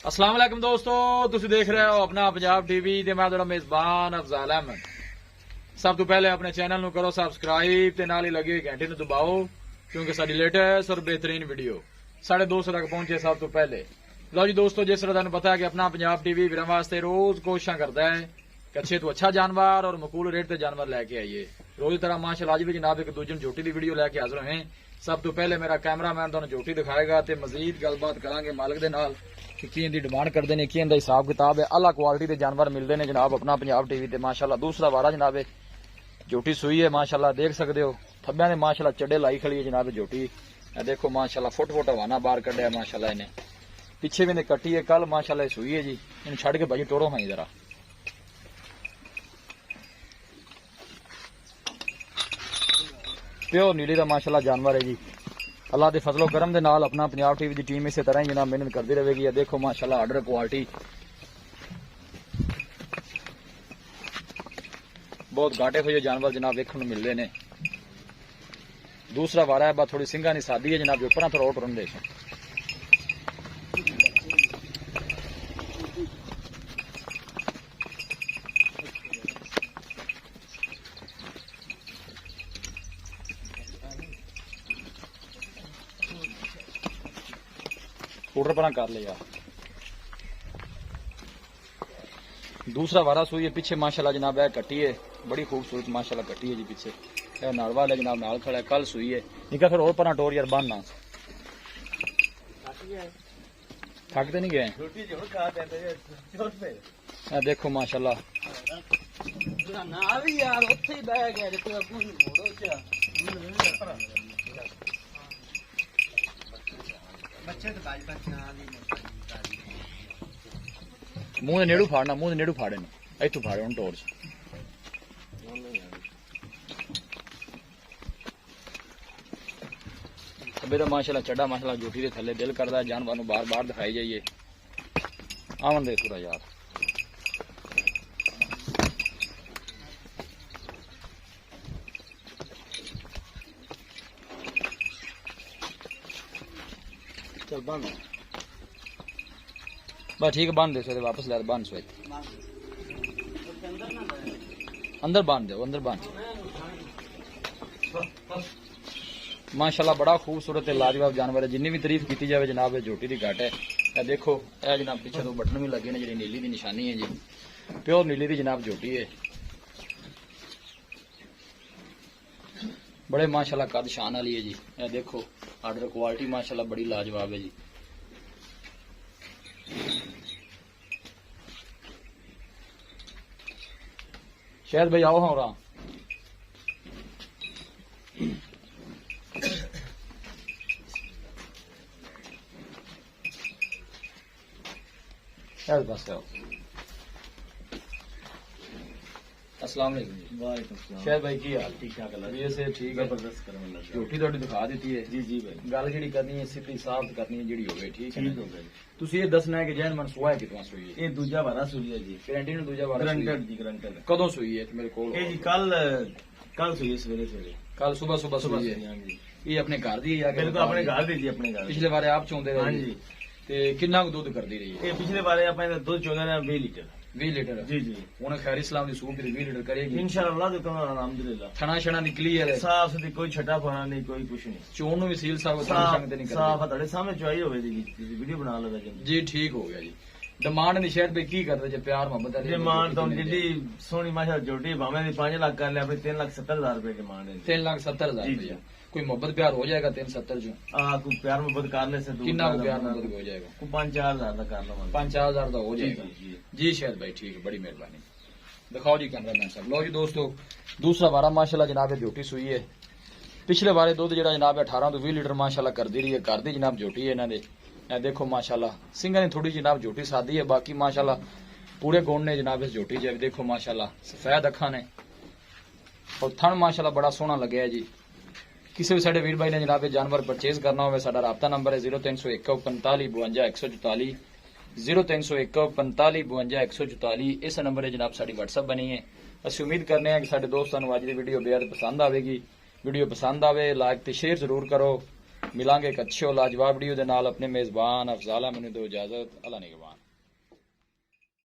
अस्सलाम वालेकुम दोस्तों, तुसी देख रहे हो अपना पंजाब टीवी ते मैं तुहाडा मेजबान अफजाल अहमद। सब तो पहले अपने चैनल नु करो सबसक्राइब ते नाल ही लगी हुई घंटी नु दबाओ क्योंकि साडी लेटेस्ट और बेहतरीन वीडियो साढ़े 200 तक पहुंचे सब तो पहले। लो जी दोस्तों, जिस तरह तुहानू पता है कि अपना पंजाब टीवी वीरां वास्ते रोज कोशिशां करदा है कि अच्छे तो अच्छा जानवर और मकूल रेट ते जानवर लैके आइए। रोज तरह माशाअल्लाह अज भी जनाब एक दूजे झोटी की वीडियो लैके हाजिर हैं। सब तो पहले मेरा कैमरामैन तुहानू झोटी दिखाएगा ते मजीद गलबात करांगे मालिक दे नाल कि की इंदी डिमांड करते हैं, की इंदा हिसाब किताब है। अला क्वालिटी के जानवर मिलते हैं जनाब अपना पंजाब टीवी ते। माशाअल्लाह दूसरा वारा जनाब झोटी सुई है, माशाअल्लाह देख सकते हो। थब्बियां ने माशाअल्लाह चड्डे लाई खड़ी है जनाब झोटी। देखो माशाअल्लाह फुट फुट हवाना बाहर कढ़िया माशाअल्लाह इन्हें। पिछे भी कट्टी है, कल माशाअल्लाह सुई है जी। इन छड़ के भाजी टोरो हाँ जरा। प्योर नीली का माशाअल्लाह जानवर है जी। अल्लाह के फजलो करम के नाल अपना पंजाब टीवी की टीम इस तरह ही जनाब मेहनत करती रहेगी। देखो माशाअल्लाह आर्डर क्वालिटी बहुत घाटे हुए जानवर जनाब देखने को मिलते हैं। दूसरा वारा है बात थोड़ी सिंगा नहीं सादी है जनाब, ऊपर थोड़ा और टुरन दे। स्कूटर पर कर ले यार। दूसरा वारा सुई है, पीछे माशाल्लाह जनाब है कट्टी है, बड़ी खूबसूरत माशाल्लाह कट्टी है जी। पीछे नाड़वाल है जनाब, नाल खड़ा है, कल सुई है। निका फिर और पर टोर यार बनना थकते नहीं गए। देखो माशाल्लाह मुंह ने नेड़ू फाड़ना, मुंह ने नेड़ू फाड़े ना इतू फाड़े हूं टोर मेरा माशाल्लाह चढ़ा माशाल्लाह झूठी के थले दिल करता है जानवर को बार बार दिखाई जाइए। आवन दे पूरा यार। चल बंद बस ठीक है, बांध दे सो वापस ला बांध सो अंदर बांध दे, अंदर बांध। माशाल्लाह बड़ा खूबसूरत है, लाजवाब जानवर है। जिन्नी भी तारीफ की जाए जनाब झोटी की घाट है। यह देखो यह जनाब पीछे तो बटन भी लगे ने जी, नीली की निशानी है जी, प्योर नीली की जनाब झोटी है। बड़े माशाल्लाह कद शान वाली है जी। यह देखो आर्डर क्वालिटी माशाल्लाह बड़ी लाजवाब है जी। शायद भाई आओ हाँ रहा बस आओ। अस्सलाम वालेकुम जी। वालेकुम सलाम। शायद भाई की हाल? ठीक ठाक है जी से ठीक है। जबरदस्त करने लगा। झूठी थोड़ी दिखा दी है जी जी भाई। गल जी करनी है सीधी साफ करनी है जी हो गई। ठीक है ठीक हो गई। तुसी ये दसना है कि जैन मन सुआ है कितना सुई है? ये दूजा वारा सुई है जी। गारंटी ने दूजा बार ग्रंटेड जी ग्रंटेड। कदों सुई है मेरे को? ये जी कल सुई है सवेरे सवेरे। कल सुबह सुबह सुबह सुई से है। हाँ जी। ये अपने घर दी है? बिल्कुल अपने घर दी जी, अपने घर। पिछले बारे आप चौंदे हाँ रहे जी। ते कितना दूध कर दी रही है? ये पिछले बारे अपने दूध चौदह 20 लीटर। 20 लीटर जी जी। उन्हें खैर इस्लाम की सूप 20 लीटर करेगी इंशाअल्लाह तो कम अल्हम्दुलिल्लाह। छना छना निकली है साफ सुथरी, कोई छटा पाना नहीं, कोई कुछ नहीं। चोन नु भी सील साहब साफ नहीं साफ कर ਤੁਹਾਡੇ ਸਾਹਮਣੇ ਚੁਆਈ ਹੋਵੇ ਜੀ, वीडियो बना लो जी। ठीक हो गया जी। डिमांड नहीं शायद भाई की करते जे प्यार मोहब्बत है डिमांड तो जिद्दी सोनी माशा जोटी भावे 5 लाख कर लिया, 3,70,000 रुपए डिमांड है। 3,70,000 जी, रुपया। कोई मोहब्बत प्यार हो जाएगा 370 जो? कोई प्यार मोहब्बत करने से कितना को प्यार मोहब्बत हो जाएगा? को 5-4 हजार का कर लो। 5-4 हजार का हो जाएगा जी, जी शायद भाई। ठीक है, बड़ी मेहरबानी। दिखाओ जी कैमरा मैन साहब। लो जी दोस्तों दूसरा वारा माशाल्लाह जनाब झोटी सुई है। पिछले बारे दुध जो जनाब 18 तो 20 लीटर माशाल्लाह कर दी रही है, कर दी जनाब झोटी है इन्होंने। देखो माशाल्लाह सिंगा ने थोड़ी जनाब झोटी सादी है, बाकी माशाल्लाह पूरे गुण ने जनाब इस झोटी च। देखो माशाल्लाह सफेद अखा ने और थन माशाल्लाह बड़ा सोहना लगे है जी। किसी भी साडे वीर भाई ने जनाब जानवर परचेज करना हो साडा राबता नंबर है 0301 45 52 144 0301 45 52 144। इस नंबर है जनाब साडी व्हाट्सएप बनी है। असं उम्मीद करने हैं कि साडे दोस्तों अज की वीडियो बेहद पसंद आएगी। वीडियो पसंद आवे लाइक ते शेयर जरूर करो। ਮਿਲਾਂਗੇ ਇੱਕ ਅੱਛੇ ਲਾਜਵਾਬ ਵੀਡੀਓ ਦੇ ਨਾਲ। ਆਪਣੇ ਮੇਜ਼ਬਾਨ ਅਫਜ਼ਾਲ ਅਹਿਮਦ ਨੂੰ ਦਿਓ ਇਜਾਜ਼ਤ। ਅੱਲਾ ਨਿਗਹਬਾਨ।